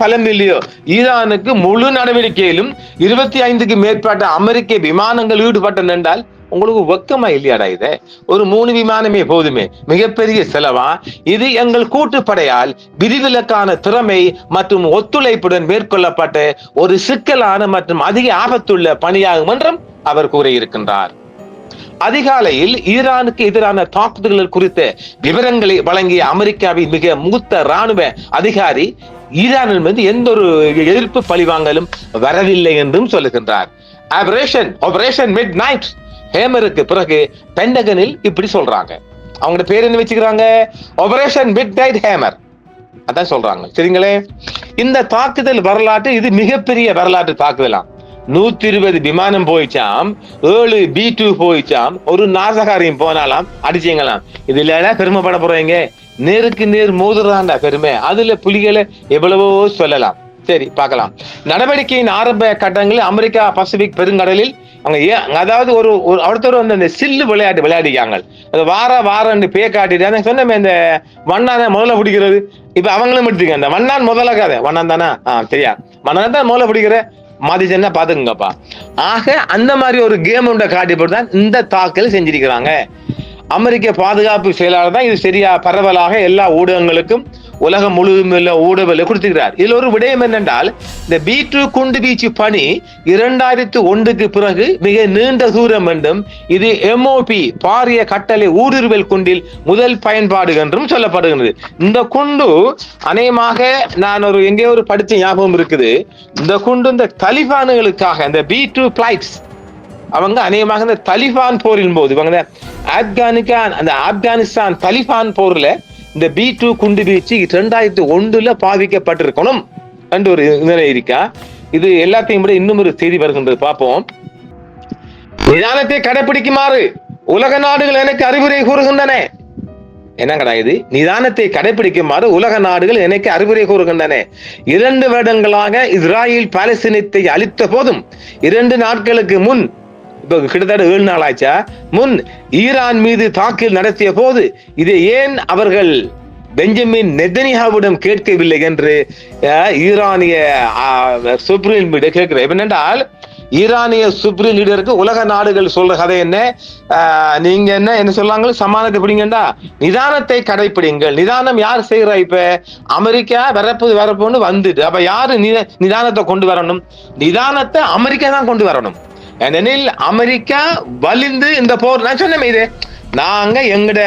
Speaker 1: பலம் இல்லையோ, ஈரானுக்கு முழு நடவடிக்கையிலும் 25க்கு மேற்பட்ட அமெரிக்க விமானங்கள் ஈடுபட்டன என்றால் உங்களுக்கு வெக்கமா இல்லையாடா? இத ஒரு 3 விமானமே போதுமே, மிகப்பெரிய செலவா? இது எங்கள் கூட்டுப்படையால் விதிவிலக்கான திறமை மற்றும் ஒத்துழைப்புடன் மேற்கொள்ளப்பட்ட ஒரு சிக்கலான மற்றும் அதிக ஆபத்துள்ள பணியாகும் என்றும் அவர் கூறியிருக்கின்றார். அதிகாலையில் ஈரானுக்கு எதிரான தாக்குதல்கள் குறித்த விவரங்களை வழங்கிய அமெரிக்காவின் மிக மூத்த ராணுவ அதிகாரி ஈரானில் மீது எந்த ஒரு எதிர்ப்பு பழிவாங்கலும் வரவில்லை என்றும் சொல்லுகின்றார். ஆபரேஷன் மிட் நைட் ஹேமருக்கு பிறகு பென்டகனில் இப்படி சொல்றாங்க. அவங்க பேர் என்ன வச்சுக்கிறாங்க? ஆபரேஷன் மிட் நைட் ஹேமர், அதான் சொல்றாங்க. சரிங்களே, இந்த தாக்குதல் வரலாற்று இது மிகப்பெரிய வரலாற்று தாக்குதலாம். 120 விமானம் போயிச்சாம், 7 B2 போயிச்சாம், ஒரு நாசகாரியம் போனாலாம் அடிச்சீங்களாம். இதுல பெருமைப்பட போறீங்க, நேருக்கு நேர் மோதுறாண்டா பெருமை. அதுல புலிகளை எவ்வளவோ சொல்லலாம். சரி, பார்க்கலாம். நடவடிக்கையின் ஆரம்ப கட்டங்களில் அமெரிக்கா பசிபிக் பெருங்கடலில் அவங்க அதாவது ஒரு ஒருத்தர் வந்து அந்த சில்லு விளையாட்டு விளையாடிக்காங்க. அது வாரம் பே காட்டிட்டு சொன்ன இந்த வண்ணான முதல்ல பிடிக்கிறது. இப்ப அவங்களும் எடுத்துக்க, அந்த வண்ணான் முதல்ல கதை வண்ணான் தானே, சரியா, வண்ணான் தான் முதல்ல பிடிக்கிற மாதிரின்னா பாத்துக்கங்கப்பா. ஆக அந்த மாதிரி ஒரு கேம் உண்ட காட்டி போட்டு தான் இந்த தாக்கல் செஞ்சிருக்கிறாங்க. அமெரிக்க பாதுகாப்பு செயலாளர் தான் இது சரியா பரவலாக எல்லா ஊடகங்களுக்கும் உலகம் முழுவதும் உள்ள ஊடகங்களை கொடுத்துக்கிறார். இதுல ஒரு விடயம் என்னென்றால், இந்த B2 குண்டு வீச்சு பணி 2001 பிறகு மிக நீண்ட தூரம் என்றும், இது MOP பாரிய கட்டளை ஊடுருவல் குண்டில் முதல் பயன்பாடு என்றும் சொல்லப்படுகிறது. இந்த குண்டு அநேகமாக நான் எங்கேயோ ஒரு படிச்ச ஞாபகம் இருக்குது. இந்த குண்டு இந்த தலிபான்களுக்காக, இந்த B2 பிளைட்ஸ் அவங்க அநேகமாக இந்த தலிபான் போரின் போது இவங்க ஆப்கானிஸ்தான் தலிபான் போர்ல இந்த B2 குண்டு வீச்சு 2001 பாவிக்கப்பட்டிருக்கணும் என்று ஒரு நிலை இருக்கா. இது எல்லாத்தையும் விட இன்னும் ஒரு செய்தி வருகின்றது, பார்ப்போம். நிதானத்தை கடைபிடிக்குமாறு உலக நாடுகள் எனக்கு அறிவுரை கூறுகின்றன. என்ன கிடையாது, நிதானத்தை கடைபிடிக்குமாறு உலக நாடுகள் எனக்கு அறிவுரை கூறுகின்றன. 2 வருடங்களாக இஸ்ராயல் பாலஸ்தீனத்தை அழித்த போதும் 2 நாட்களுக்கு முன், இப்ப கிட்டத்தட்ட 7 நாள் ஆச்சா, முன் ஈரான் மீது தாக்குதல் நடத்திய போது இதை ஏன் அவர்கள் பெஞ்சமின் நெதன்யாஹுவிடம் கேட்கவில்லை என்று ஈரானிய சுப்ரீம் லீடர் கேட்கிறார். என்னென்றால், ஈரானிய சுப்ரீம் லீடருக்கு உலக நாடுகள் சொல்ற கதை என்ன, நீங்க என்ன சொல்லாங்க, சமாதானத்தை பிடிங்கண்டா, நிதானத்தை கடைபிடிங்கள். நிதானம் யார் செய்யறா? இப்ப அமெரிக்கா வரப்புன்னு வந்துட்டு, அப்ப யாரு நிதானத்தை கொண்டு வரணும்? நிதானத்தை அமெரிக்கா தான் கொண்டு வரணும். ஏனெனில் அமெரிக்கா வலிந்து இந்த போர், நான் சொன்னேன், இது நாங்க எங்கட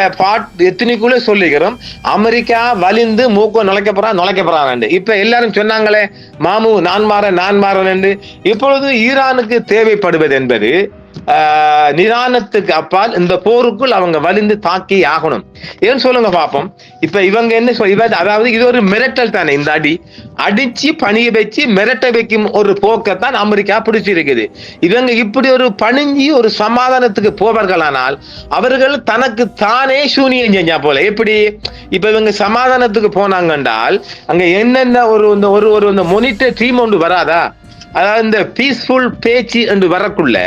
Speaker 1: எத்தனைக்குள்ள சொல்லிக்கிறோம், அமெரிக்கா வலிந்து மூக்கோ நுழைக்க போறான். இப்ப எல்லாரும் சொன்னாங்களே, மாமு நான் மாறேன். இப்பொழுது ஈரானுக்கு தேவைப்படுவது என்பது நிதானத்துக்கு அப்பால் இந்த போருக்குள் அவங்க வலிந்து தாக்கி ஆகணும். ஏன்னு சொல்லுங்க பாப்போம். இப்ப இவங்க என்ன அதாவது இது ஒரு மிரட்டல் தானே, இந்த அடிச்சு பணிய வச்சு மிரட்ட வைக்கும் ஒரு போக்கத்தான் அமெரிக்கா பிடிச்சிருக்குது. இவங்க இப்படி ஒரு பணிஞ்சி ஒரு சமாதானத்துக்கு போவார்களானால் அவர்கள் தனக்கு தானே சூனியம் செஞ்சா போல. எப்படி இப்ப இவங்க சமாதானத்துக்கு போனாங்க என்றால் அங்க என்னென்ன ஒரு மொனிட்டர் டீம் ஒன்று வராதா, அதாவது இந்த பீஸ்ஃபுல் பேச்சு என்று வரக்குள்ள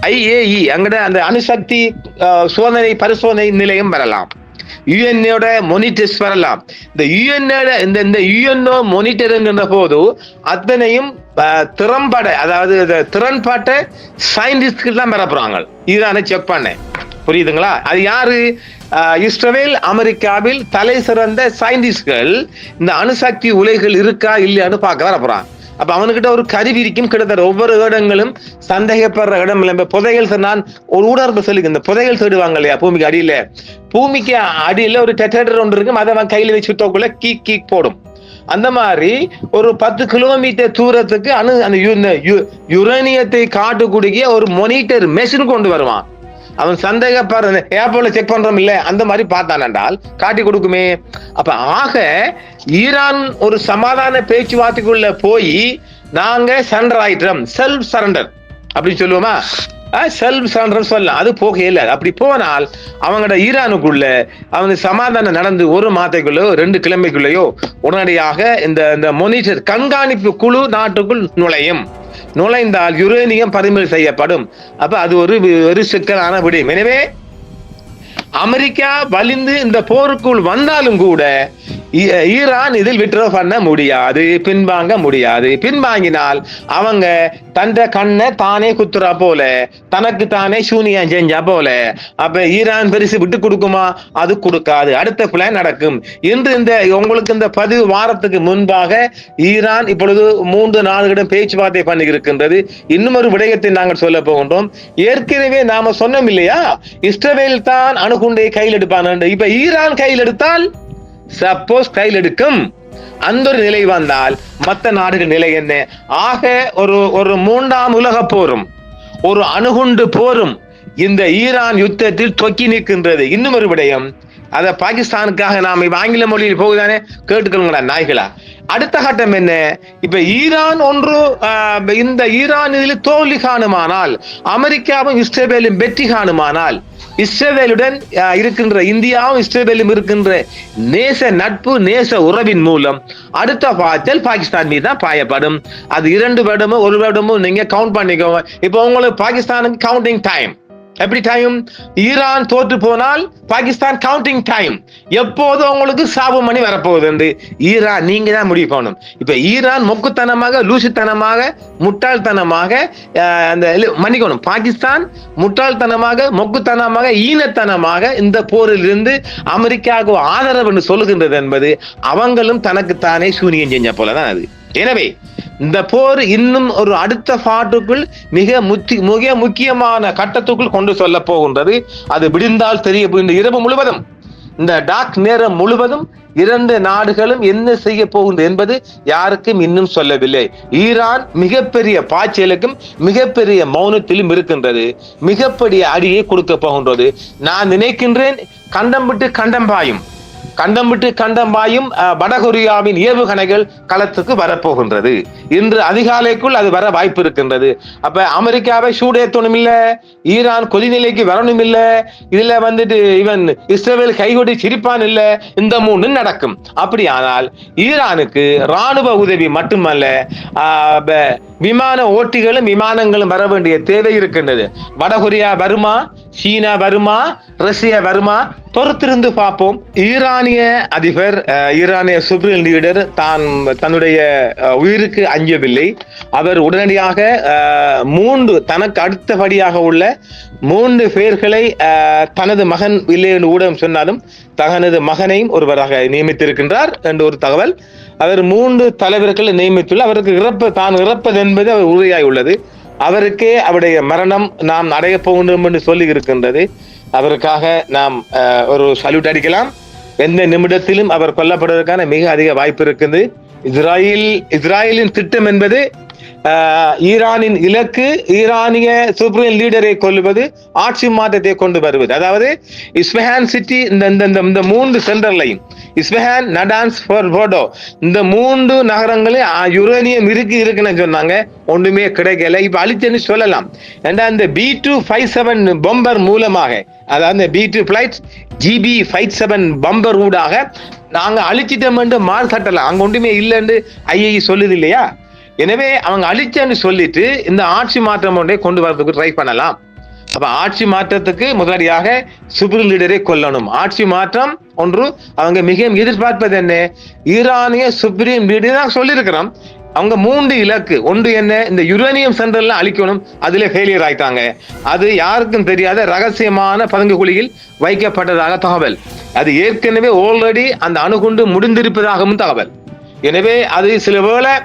Speaker 1: IAE அங்கட அந்த அணுசக்தி சோதனை பரிசோதனை நிலையம் வரலாம், யுஎன்ஓட மானிட்டர்ஸ் வரலாம். இந்த யுஎன்ஓட இந்த யுஎன்ஓ மானிட்டர் என்கின்ற போது அத்தனையும் திறம்பட, அதாவது திறன்பாட்ட சயின்டிஸ்ட்கள் தான் பெற போறாங்க. ஈரானை செக் பண்ண, புரியுதுங்களா? அது யாரு? இஸ்ரேல் அமெரிக்காவில் தலை சிறந்த சயின்டிஸ்ட்கள் இந்த அணுசக்தி உலைகள் இருக்கா இல்லையான்னு பார்க்க வர போறாங்க. அப்ப அவனுக்கிட்ட ஒரு கருவி இருக்கும். கிட்டத்தட்ட ஒவ்வொரு இடங்களும் சந்தேகப்படுற இடம் இல்லை. புதைகள், நான் ஒரு ஊடகத்தை சொல்லிக்க, இந்த புதைகள் தேடுவாங்க இல்லையா பூமிக்கு அடியில, பூமிக்கு அடியில ஒரு டெட்டர் ஒன்று இருக்கும், அதை அவன் கையில வச்சு சுத்தக்குள்ள கீக் போடும். அந்த மாதிரி ஒரு 10 கிலோமீட்டர் தூரத்துக்கு அந்த யுரேனியத்தை காட்டுக்கூடிய ஒரு மானிட்டர் மெஷின் கொண்டு வருவான். அவன் சந்தேகப்படுற ஏர்போர்ட்ல செக் பண்றோம் இல்ல, அந்த மாதிரி பார்த்தான் என்றால் காட்டி கொடுக்குமே. அப்ப ஆக ஈரான் ஒரு சமாதான பேச்சுவார்த்தைக்குள்ள போய் நாங்க சரண்டர் ஆயிட்டோம், செல்ஃப் சரண்டர் அப்படின்னு சொல்லுவோமா, செல்ஃப் சரண்டர் சொல்லலாம். அது போகையில அப்படி போனால் அவங்களோட ஈரானுக்குள்ள அவங்க சமாதானம் நடந்து 1 மாதத்துக்குள்ளோ 2 கிழமைக்குள்ளேயோ உடனடியாக இந்த மானிட்டர் கண்காணிப்பு குழு நாட்டுக்குள் நுழைந்தால் யுரேனியம் பறிமுதல் செய்யப்படும். அப்ப அது ஒரு சிக்கலான விடயம். எனவே அமெரிக்கா வலிந்து இந்த போருக்குள் வந்தாலும் கூட ஈரான் இதில் விட்ரோ பண்ண முடியாது, பின்வாங்க முடியாது. பின்வாங்கினால் அவங்க தந்த கண்ணை தானே குத்துறா போல, தனக்கு தானே சூனியம் செஞ்சா போல. அப்ப ஈரான் பெருசு விட்டு கொடுக்குமா? அது கொடுக்காது. அடுத்த பிளான் நடக்கும். இன்று உங்களுக்கு இந்த 10 வாரத்துக்கு முன்பாக ஈரான் இப்பொழுது 3 நாடுகளிடம் பேச்சுவார்த்தை பண்ணி இருக்கின்றது. இன்னும் ஒரு விடயத்தை நாங்கள் சொல்ல போகின்றோம். ஏற்கனவே நாம சொன்னோம் இல்லையா, இஸ்ரேல் தான் அணுகுண்டை கையில் எடுப்பான். இப்ப ஈரான் கையில் எடுத்தால், சப்போஸ் கையில் எடுக்கும், அந்த ஒரு நிலை வந்தால் மற்ற நாடுகள் நிலை என்ன? ஆக ஒரு 3ஆம் உலக போரும் ஒரு அணுகுண்டு போரும் இந்த ஈரான் யுத்தத்தில் தொக்கி நிற்கின்றது. இன்னும் ஒரு விடயம், அத பாகிஸ்தானுக்காக நாம் இப்ப ஆங்கில மொழியில் போகுதானே, கேட்டுக்கொள்ளுங்களா நாய்களா. அடுத்த கட்டம் என்ன? இப்ப ஈரான் ஒன்று இந்த ஈரான் இதில் தோல்வி காணுமானால், அமெரிக்காவும் இஸ்ரேலும் வெற்றி காணுமானால், இஸ்ரேலுடன் இருக்கின்ற இந்தியாவும் இஸ்ரேலும் இருக்கின்ற நேச நட்பு நேச உறவின் மூலம் அடுத்த பாய்ச்சல் பாகிஸ்தான் மீது தான் பாயப்படும். அது 2 வருடமோ 1 வருடமோ நீங்க கவுண்ட் பண்ணிக்கோங்க. இப்போ உங்களுக்கு பாகிஸ்தானுக்கு கவுண்டிங் டைம் எப்படி டைம்? ஈரான் தோற்று போனால் பாகிஸ்தான் கவுண்டிங் டைம் எப்போது உங்களுக்கு சாவு மணி வரப்போகுது ஈரான் நீங்க தான் முடிவு பண்ணணும். இப்ப ஈரான் மொக்குத்தனமாக லூசுத்தனமாக முட்டாள்தனமாக அந்த மன்னிக்கணும், பாகிஸ்தான் முட்டாள்தனமாக மொக்குத்தனமாக ஈனத்தனமாக இந்த போரில் இருந்து அமெரிக்காவுக்கு ஆதரவு என்று சொல்லுகின்றது என்பது அவங்களும் தனக்குத்தானே சூனியம் செஞ்ச போலதான் அது. எனவே இந்த போர் இன்னும் ஒரு அடுத்த பாட்டுக்குள் மிக முக்கியமான கட்டத்துக்குள் கொண்டு செல்ல போகின்றது. அது விடிந்தால் தெரிய இந்த இரவு முழுவதும், இந்த டார்க் நேரம் முழுவதும் 2 நாடுகளும் என்ன செய்ய போகின்றது என்பது யாருக்கும் இன்னும் சொல்லவில்லை. ஈரான் மிகப்பெரிய பாய்ச்சலுக்கும் மிகப்பெரிய மௌனத்திலும் இருக்கின்றது. மிகப்பெரிய அடியை கொடுக்க போகின்றது. நான் நினைக்கின்றேன் கண்டம் விட்டு கண்டம் பாயும் வடகொரியாவின் ஏவுகணைகள் களத்துக்கு வரப்போகின்றது. இன்று அதிகாலைக்குள் அது வர வாய்ப்பு இருக்கின்றது. அப்ப அமெரிக்காவை சூடேற்றணும் இல்ல, ஈரான் கொதிநிலைக்கு வரணும் இல்ல, இதுல இவன் இஸ்ரேல் கைகொடி சிரிப்பான் இல்ல, இந்த 3 நடக்கும். அப்படியானால் ஈரானுக்கு ராணுவ உதவி மட்டுமல்ல, விமான ஓட்டிகளும் விமானங்களும் வர வேண்டிய தேவை இருக்கின்றது. வடகொரியா வருமா, சீனா வருமா, ரஷ்யா வருமா, பொறுத்திருந்து பார்ப்போம். ஈரானிய அதிபர், ஈரானிய சுப்ரீம் லீடர் தன்னுடைய உயிருக்கு அஞ்சவில்லை. அவர் உடனடியாக 3 தனக்கு அடுத்தபடியாக உள்ள 3 பேர்களை தனது மகன் இல்லை என்று ஊடகம் சொன்னாலும் தனது மகனையும் ஒருவராக நியமித்திருக்கின்றார் என்று ஒரு தகவல். அவர் 3 தலைவர்களை நியமித்துள்ள அவருக்கு தான் இறப்பது என்பது அவர் உறுதியாய் உள்ளது. அவருக்கே அவருடைய மரணம் நாம் அடைய போகின்றோம் என்று சொல்லி இருக்கின்றது. அவருக்காக நாம் ஒரு சல்யூட் அடிக்கலாம். எந்த நிமிடத்திலும் அவர் கொல்லப்படுவதற்கான மிக அதிக வாய்ப்பு இருக்குது. இஸ்ராயலின் திட்டம் என்பது ஈரானின் இலக்கு ஈரானிய சுப்ரீம் லீடரை கொல்லுவது, ஆட்சி மாற்றத்தை கொண்டு வருவது. அதாவது இஸ்பஹான் சிட்டி, இந்த 3 சென்டர்லையும் இஸ்பஹான், நடான்ஸ், போர்டோ, இந்த 3 நகரங்களையும் யுரேனியம் இருக்குன்னு சொன்னாங்க. ஒன்றுமே கிடைக்கல. இப்ப அழிச்சுன்னு சொல்லலாம். ஏன்னா அந்த B257 பம்பர் மூலமாக, அதாவது B2 பிளைட் GB57 பம்பர் ஊடாக நாங்க அழிச்சிட்டோம் என்று மாறு தட்டலாம். அங்க ஒன்றுமே இல்லைன்னு ஐஏஇ சொல்லுது இல்லையா? எனவே அவங்க அழிச்சன்னு சொல்லிட்டு இந்த ஆட்சி மாற்றம் ஒன்றை கொண்டு வரதுக்கு ட்ரை பண்ணலாம். அப்ப ஆட்சி மாற்றத்துக்கு முதலடியாக சுப்ரீம் லீடரை கொல்லணும். ஆட்சி மாற்றம் ஒன்று அவங்க மிக எதிர்பார்ப்பது என்ன? ஈரானிய சுப்ரீம் லீடர் தான் சொல்லியிருக்கிறோம். அவங்க 3 இலக்கு. ஒன்று என்ன? இந்த யுரேனியம் சென்டர்ல அழிக்கணும். அதுல ஃபெயிலியர் ஆயிட்டாங்க. அது யாருக்கும் தெரியாத ரகசியமான பதுங்கு குழியில் வைக்கப்பட்டதாக தகவல். அது ஏற்கனவே ஆல்ரெடி அந்த அணுகுண்டு முடிந்திருப்பதாகவும் தகவல். எனவே அது சில வேளை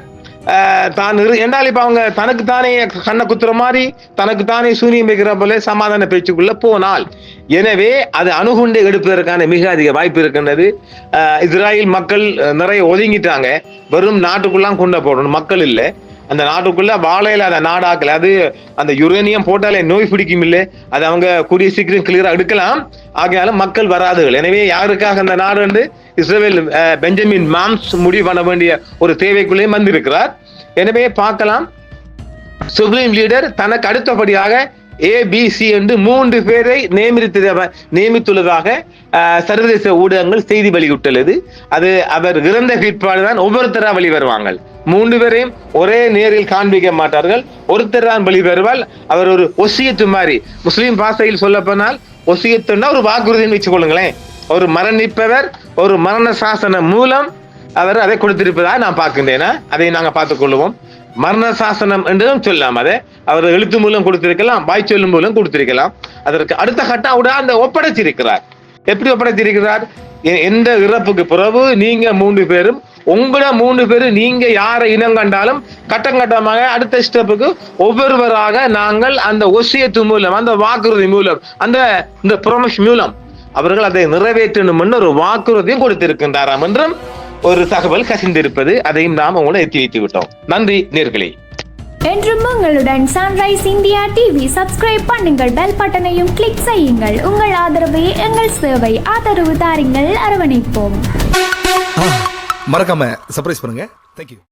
Speaker 1: என்றால் இப்ப அவங்க தனக்கு தானே கண்ணை குத்துற மாதிரி தனக்கு தானே சூனியம் வைக்கிற போல சமாதான பேச்சுக்குள்ள போனால், எனவே அது அணுகுண்டை எடுப்பதற்கான மிக அதிக வாய்ப்பு இருக்கின்றது. இஸ்ராயல் மக்கள் நிறைய ஒதுங்கிட்டாங்க. வெறும் நாட்டுக்குள்ளாம் கொண்ட போடணும், மக்கள் இல்லை. அந்த நாட்டுக்குள்ள வாழையில அந்த நாடாக்கல. அது அந்த யுரேனியம் போட்டாலே நோய் பிடிக்கும் இல்லை. அது அவங்க கூடிய சீக்கிரம் கிளியரா எடுக்கலாம். ஆகையாலும் மக்கள் வராதுகள். எனவே யாருக்காக அந்த நாடு என்று இஸ்ரேல் பெஞ்சமின் மாம்ஸ் முடிவு பண்ண வேண்டிய ஒரு தேவைக்குள்ளே வந்திருக்கிறார். எனவே பார்க்கலாம், சுப்ரீம் லீடர் தனக்கு அடுத்தபடியாக ABC என்று 3 பேரை நியமித்துள்ளதாக சர்வதேச ஊடகங்கள் செய்தி வெளியிட்டுள்ளது. அது அவர் இறந்த பிற்பாடுதான் ஒவ்வொருத்தரா வெளிவருவாங்க. 3 பேரையும் ஒரே நேரில் காண்பிக்க மாட்டார்கள். ஒருத்தர் தான் வெளிவருவால். அவர் ஒரு ஒசியத்து மாதிரி, முஸ்லீம் பாஷையில் சொல்ல போனால் ஒசியத்துன்னா ஒரு வாக்குறுதின்னு வச்சுக் கொள்ளுங்களேன். ஒரு மரணிப்பவர் ஒரு மரண சாசனம் மூலம் அவர் அதை கொடுத்திருப்பதாக நான் பார்க்கின்றேன். அதை நாங்கள் பார்த்துக் கொள்வோம். மரண சாசனம் என்றும் சொல்லலாம். அதை அவர் எழுத்து மூலம் கொடுத்திருக்கலாம், வாய் சொல்லும் மூலம் கொடுத்திருக்கலாம். அதற்கு அடுத்த கட்டம் அந்த ஒப்படைச்சிருக்கிறார். எப்படி ஒப்படைத்திருக்கிறார்? எந்த இறப்புக்கு பிறகு நீங்க 3 பேரும் உங்கள 3 பேரும் நீங்க யாரை இனம் கண்டாலும் கட்டம் கட்டமாக அடுத்த ஸ்டெப்புக்கு ஒவ்வொருவராக நாங்கள் அந்த ஒசியத்து மூலம், அந்த வாக்குறுதி மூலம், இந்த ப்ரொமிஸ் மூலம் அவர்கள் அதை நிறைவேற்றணும் என்று ஒரு வாக்குறுதியும் கொடுத்திருக்கின்றாராம் என்றும் ஒரு தகவல் கசிந்திருப்பது. அதையும் நாம் உங்களை எத்தி வைத்து விட்டோம். நன்றி நேர்களே.
Speaker 2: என்றும் உங்களுடன் சன்ரைஸ் இந்தியா டிவி. சப்ஸ்கிரைப் பண்ணுங்கள், பெல் பட்டனையும் கிளிக் செய்யுங்கள். உங்கள் ஆதரவே எங்கள் சேவை. ஆதரவு தாருங்கள், அரவணைப்போம்.
Speaker 3: மறக்காம சர்ப்ரைஸ் பண்ணுங்க. தேங்க்யூ.